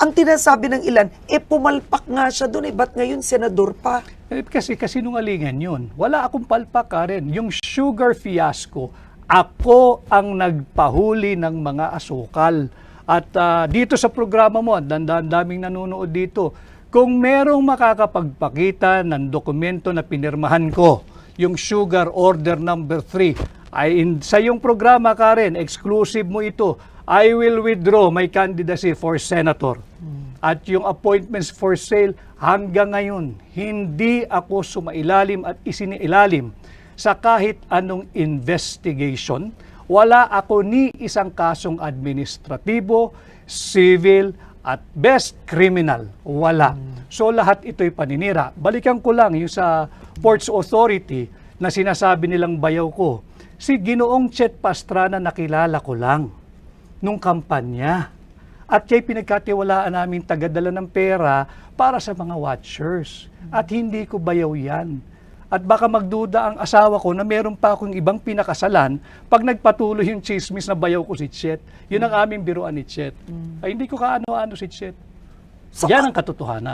Ang tinasabi ng ilan, pumalpak nga siya doon, ba't ngayon senador pa? Kasi kasinungalingan yun. Wala akong palpak, Karen. Yung sugar fiasco, ako ang nagpahuli ng mga asukal. At dito sa programa mo, daming nanonood dito, kung merong makakapagpakita ng dokumento na pinirmahan ko, yung sugar order number 3, sa iyong programa, Karen, exclusive mo ito, I will withdraw my candidacy for senator. At yung appointments for sale, hanggang ngayon, hindi ako sumailalim at isiniilalim sa kahit anong investigation. Wala ako ni isang kasong administratibo, civil, at best criminal. Wala. So lahat ito'y paninira. Balikan ko lang yung sa Ports Authority na sinasabi nilang bayaw ko. Si Ginoong Chet Pastrana nakilala ko lang nung kampanya. At kaya pinagkatiwalaan namin tagadala ng pera para sa mga watchers. At hindi ko bayaw yan. At baka magduda ang asawa ko na meron pa akong ibang pinakasalan pag nagpatuloy yung chismis na bayaw ko si Chet. Yun ang aming biruan ni Chet. Ay hindi ko kaano-ano si Chet. Yan ang katotohanan.